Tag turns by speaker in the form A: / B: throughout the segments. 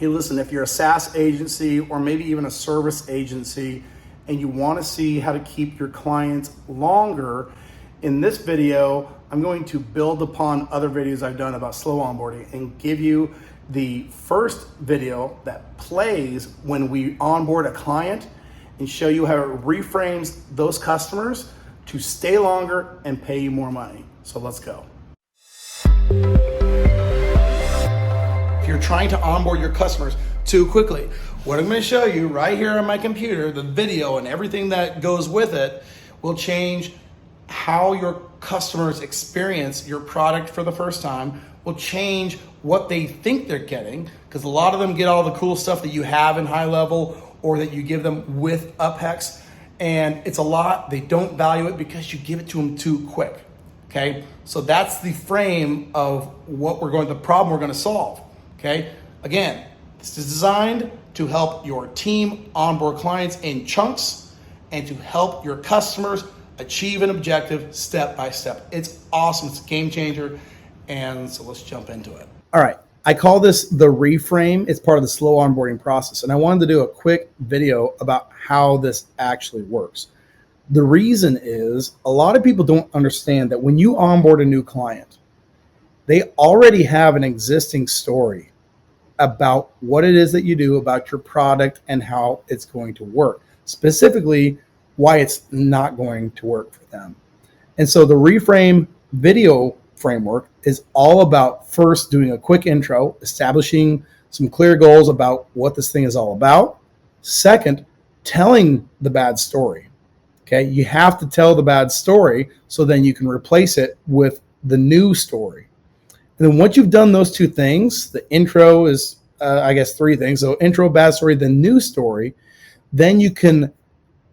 A: Hey, listen, if you're a SaaS agency or maybe even a service agency and you want to see how to keep your clients longer, in this video, I'm going to build upon other videos I've done about slow onboarding and give you the first video that plays when we onboard a client and show you how it reframes those customers to stay longer and pay you more money. So let's go. If you're trying to onboard your customers too quickly, what I'm going to show you right here on my computer, the video and everything that goes with it will change how your customers experience your product for the first time, will change what they think they're getting, because a lot of them get all the cool stuff that you have in high level or that you give them with UpHex, and it's a lot. They don't value it because you give it to them too quick. Okay, so that's the frame of the problem we're going to solve. Okay, again, this is designed to help your team onboard clients in chunks and to help your customers achieve an objective step by step. It's awesome. It's a game changer. And so let's jump into it. All right. I call this the reframe. It's part of the slow onboarding process. And I wanted to do a quick video about how this actually works. The reason is a lot of people don't understand that when you onboard a new client, they already have an existing story about what it is that you do, about your product, and how it's going to work. Specifically, why it's not going to work for them. And so the reframe video framework is all about first doing a quick intro, establishing some clear goals about what this thing is all about. Second, telling the bad story. Okay, you have to tell the bad story so then you can replace it with the new story. And then once you've done those two things, the intro is, I guess, three things. So intro, bad story, the new story, then you can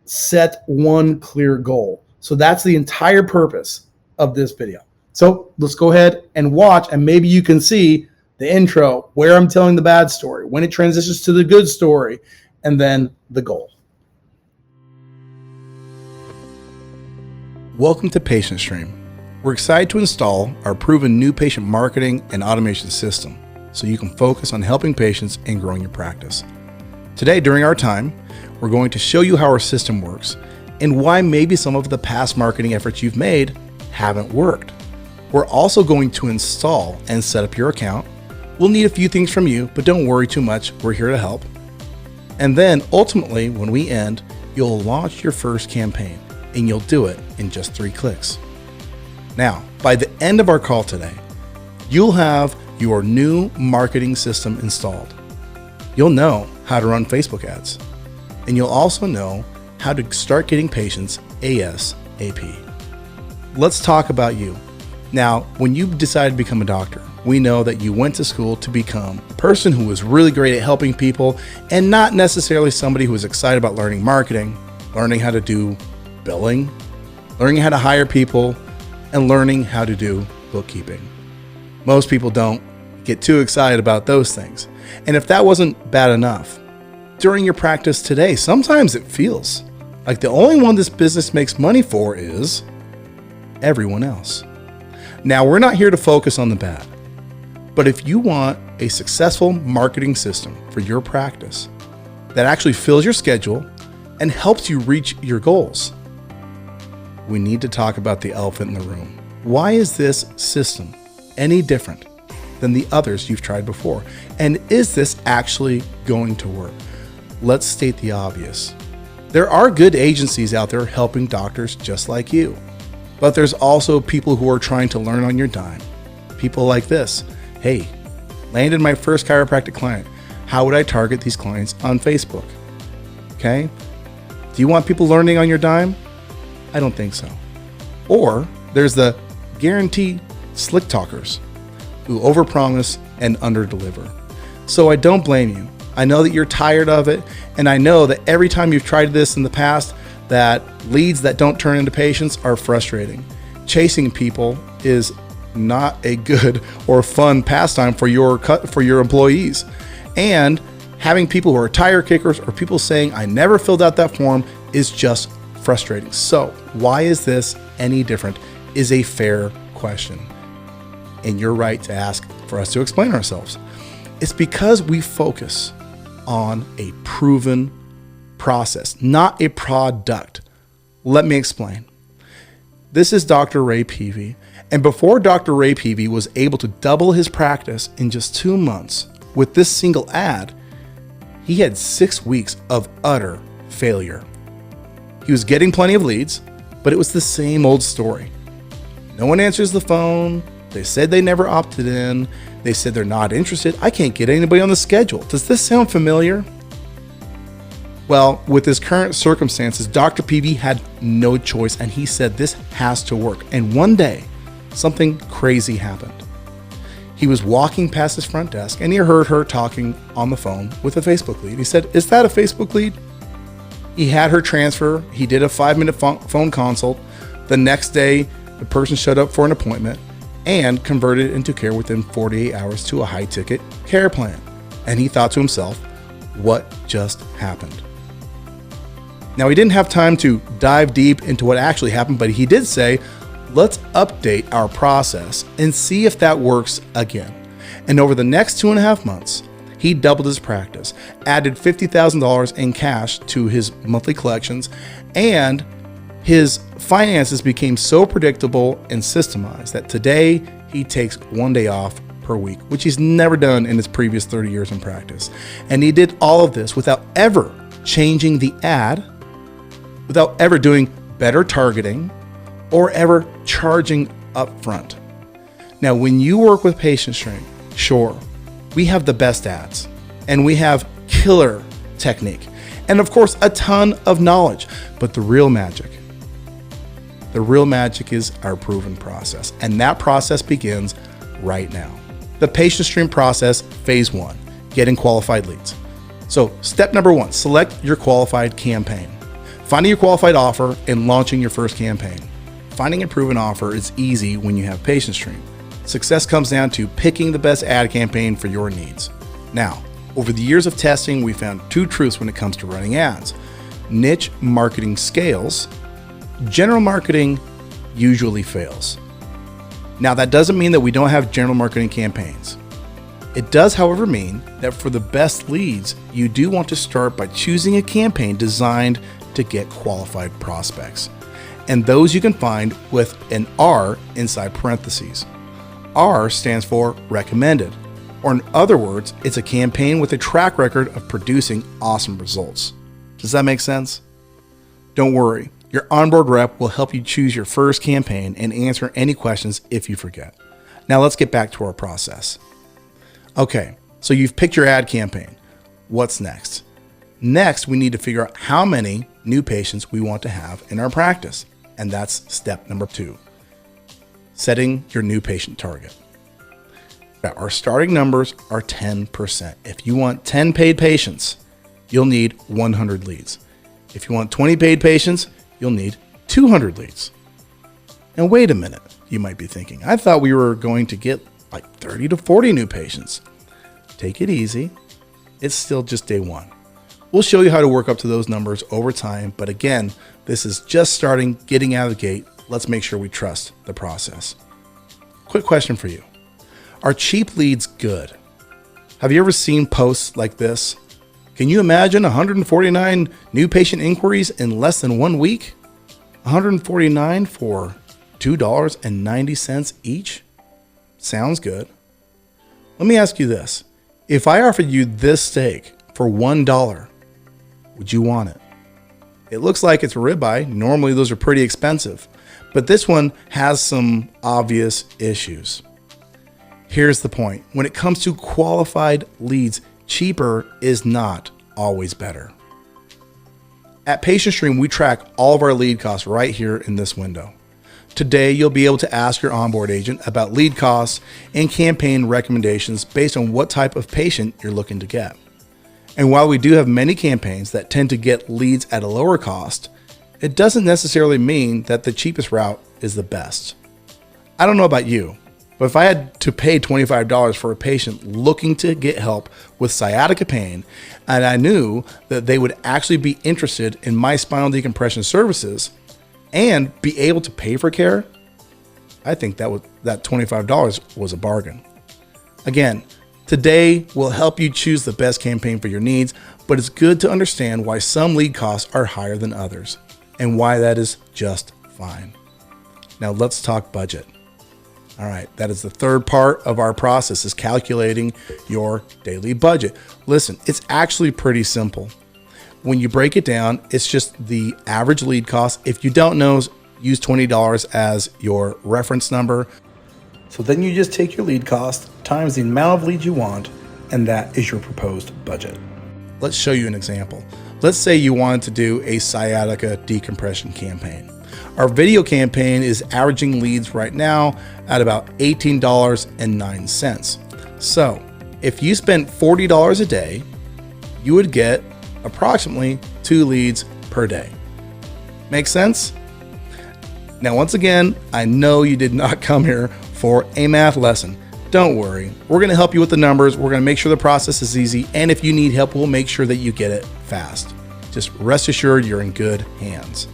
A: set one clear goal. So that's the entire purpose of this video. So let's go ahead and watch, and maybe you can see the intro, where I'm telling the bad story, when it transitions to the good story, and then the goal.
B: Welcome to Patient Stream. We're excited to install our proven new patient marketing and automation system so you can focus on helping patients and growing your practice. Today, during our time, we're going to show you how our system works and why maybe some of the past marketing efforts you've made haven't worked. We're also going to install and set up your account. We'll need a few things from you, but don't worry too much. We're here to help. And then ultimately, when we end, you'll launch your first campaign, and you'll do it in just 3 clicks. Now, by the end of our call today, you'll have your new marketing system installed. You'll know how to run Facebook ads, and you'll also know how to start getting patients ASAP. Let's talk about you. Now, when you decide to become a doctor, we know that you went to school to become a person who was really great at helping people and not necessarily somebody who was excited about learning marketing, learning how to do billing, learning how to hire people, and learning how to do bookkeeping. Most people don't get too excited about those things. And if that wasn't bad enough, during your practice today, sometimes it feels like the only one this business makes money for is everyone else. Now, we're not here to focus on the bad, but if you want a successful marketing system for your practice that actually fills your schedule and helps you reach your goals, we need to talk about the elephant in the room. Why is this system any different than the others you've tried before? And is this actually going to work? Let's state the obvious. There are good agencies out there helping doctors just like you. But there's also people who are trying to learn on your dime. People like this. Hey, landed my first chiropractic client. How would I target these clients on Facebook? Okay? Do you want people learning on your dime? I don't think so. Or there's the guaranteed slick talkers who overpromise and underdeliver. So I don't blame you. I know that you're tired of it, and I know that every time you've tried this in the past, that leads that don't turn into patients are frustrating. Chasing people is not a good or fun pastime for your employees. And having people who are tire kickers or people saying, I never filled out that form, is just frustrating. So why is this any different is a fair question. And you're right to ask for us to explain ourselves. It's because we focus on a proven process, not a product. Let me explain. This is Dr. Ray Peavy, and before Dr. Ray Peavy was able to double his practice in just 2 months with this single ad, he had 6 weeks of utter failure. He was getting plenty of leads, but it was the same old story. No one answers the phone. They said they never opted in. They said they're not interested. I can't get anybody on the schedule. Does this sound familiar? Well, with his current circumstances, Dr. Peavy had no choice, and he said this has to work. And one day, something crazy happened. He was walking past his front desk, and he heard her talking on the phone with a Facebook lead. He said, "Is that a Facebook lead?" He had her transfer. He did a 5-minute phone consult. The next day, the person showed up for an appointment and converted into care within 48 hours to a high-ticket care plan. And he thought to himself, what just happened? Now, he didn't have time to dive deep into what actually happened, but he did say, let's update our process and see if that works again. And over the next 2.5 months, he doubled his practice, added $50,000 in cash to his monthly collections, and his finances became so predictable and systemized that today he takes 1 day off per week, which he's never done in his previous 30 years in practice. And he did all of this without ever changing the ad, without ever doing better targeting, or ever charging upfront. Now, when you work with PatientStream, sure, we have the best ads, and we have killer technique, and of course, a ton of knowledge. But the real magic is our proven process, and that process begins right now. The PatientStream process, phase 1, getting qualified leads. So step number 1, select your qualified campaign. Finding your qualified offer and launching your first campaign. Finding a proven offer is easy when you have PatientStream. Success comes down to picking the best ad campaign for your needs. Now, over the years of testing, we found 2 truths when it comes to running ads. Niche marketing scales. General marketing usually fails. Now, that doesn't mean that we don't have general marketing campaigns. It does, however, mean that for the best leads, you do want to start by choosing a campaign designed to get qualified prospects. And those you can find with an R inside parentheses. R stands for recommended, or in other words, it's a campaign with a track record of producing awesome results. Does that make sense? Don't worry, your onboard rep will help you choose your first campaign and answer any questions if you forget. Now let's get back to our process. Okay, so you've picked your ad campaign. What's next? Next, we need to figure out how many new patients we want to have in our practice. And that's step number 2. Setting your new patient target. Our starting numbers are 10%. If you want 10 paid patients, you'll need 100 leads. If you want 20 paid patients, you'll need 200 leads. Now, wait a minute, you might be thinking. I thought we were going to get like 30 to 40 new patients. Take it easy. It's still just day 1. We'll show you how to work up to those numbers over time. But again, this is just starting, getting out of the gate. Let's make sure we trust the process. Quick question for you. Are cheap leads good? Have you ever seen posts like this? Can you imagine 149 new patient inquiries in less than 1 week? 149 for $2.90 each? Sounds good. Let me ask you this. If I offered you this steak for $1, would you want it? It looks like it's a ribeye. Normally those are pretty expensive, but this one has some obvious issues. Here's the point. When it comes to qualified leads, cheaper is not always better. At PatientStream, we track all of our lead costs right here in this window. Today, you'll be able to ask your onboard agent about lead costs and campaign recommendations based on what type of patient you're looking to get. And while we do have many campaigns that tend to get leads at a lower cost, it doesn't necessarily mean that the cheapest route is the best. I don't know about you, but if I had to pay $25 for a patient looking to get help with sciatica pain, and I knew that they would actually be interested in my spinal decompression services and be able to pay for care, I think that $25 was a bargain. Again, Today, we'll help you choose the best campaign for your needs, but it's good to understand why some lead costs are higher than others and why that is just fine. Now let's talk budget. All right, that is the third part of our process, is calculating your daily budget. Listen, it's actually pretty simple. When you break it down, it's just the average lead cost. If you don't know, use $20 as your reference number. So then you just take your lead cost times the amount of leads you want, and that is your proposed budget. Let's show you an example. Let's say you wanted to do a sciatica decompression campaign. Our video campaign is averaging leads right now at about $18.09. So if you spent $40 a day, you would get approximately 2 leads per day. Make sense? Now, once again, I know you did not come here for a math lesson. Don't worry. We're going to help you with the numbers. We're going to make sure the process is easy. And if you need help, we'll make sure that you get it fast. Just rest assured you're in good hands.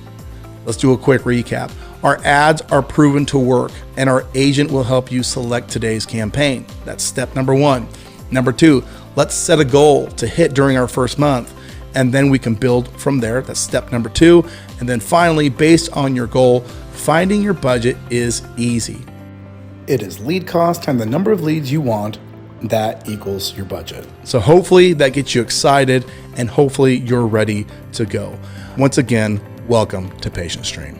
B: Let's do a quick recap. Our ads are proven to work, and our agent will help you select today's campaign. That's step number 1. Number 2, let's set a goal to hit during our first month, and then we can build from there. That's step number 2. And then finally, based on your goal, finding your budget is easy. It is lead cost times the number of leads you want. That equals your budget. So hopefully that gets you excited, and hopefully you're ready to go. Once again, welcome to Patient Stream.